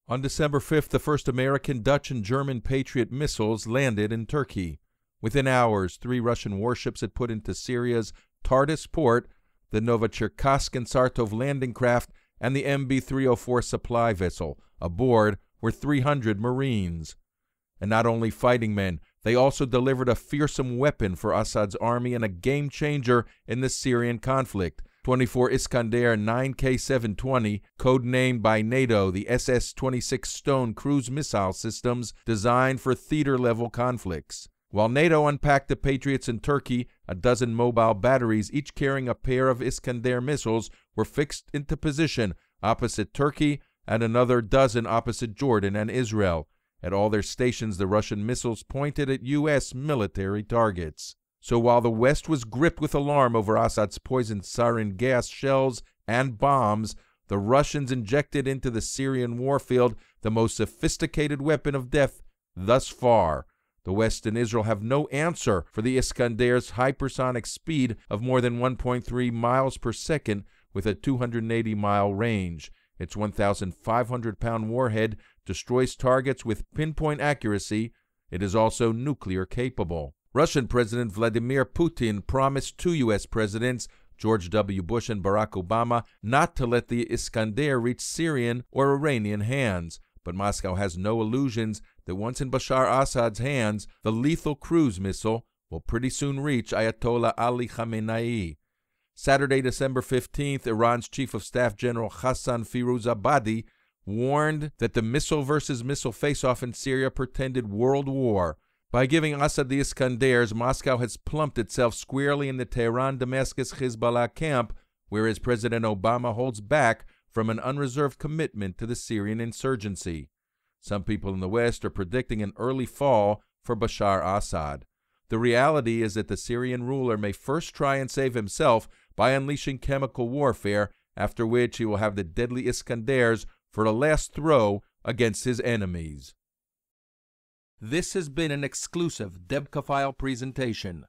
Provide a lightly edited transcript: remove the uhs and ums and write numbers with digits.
On December 5th, the first American, Dutch, and German Patriot missiles landed in Turkey. Within hours, 3 Russian warships had put into Syria's Tartus port the Novocherkassk and Sartov landing craft and the MB-304 supply vessel. Aboard were 300 Marines. And not only fighting men, they also delivered a fearsome weapon for Assad's army and a game-changer in the Syrian conflict. 24 Iskander 9K720, codenamed by NATO the SS-26 Stone cruise missile systems designed for theater-level conflicts. While NATO unpacked the Patriots in Turkey, a dozen mobile batteries, each carrying a pair of Iskander missiles, were fixed into position opposite Turkey and another dozen opposite Jordan and Israel. At all their stations, the Russian missiles pointed at U.S. military targets. So while the West was gripped with alarm over Assad's poisoned sarin gas shells and bombs, the Russians injected into the Syrian warfield the most sophisticated weapon of death thus far. The West and Israel have no answer for the Iskander's hypersonic speed of more than 1.3 miles per second with a 280-mile range. Its 1,500-pound warhead destroys targets with pinpoint accuracy. It is also nuclear capable. Russian President Vladimir Putin promised 2 U.S. presidents, George W. Bush and Barack Obama, not to let the Iskander reach Syrian or Iranian hands. But Moscow has no illusions that once in Bashar Assad's hands, the lethal cruise missile will pretty soon reach Ayatollah Ali Khamenei. Saturday, December 15th, Iran's Chief of Staff General Hassan Firuzabadi warned that the missile versus missile face-off in Syria portended world war. By giving Assad the Iskanders, Moscow has plumped itself squarely in the Tehran-Damascus-Hezbollah camp, whereas President Obama holds back from an unreserved commitment to the Syrian insurgency. Some people in the West are predicting an early fall for Bashar Assad. The reality is that the Syrian ruler may first try and save himself by unleashing chemical warfare, after which he will have the deadly Iskanders for a last throw against his enemies. This has been an exclusive Debka File presentation.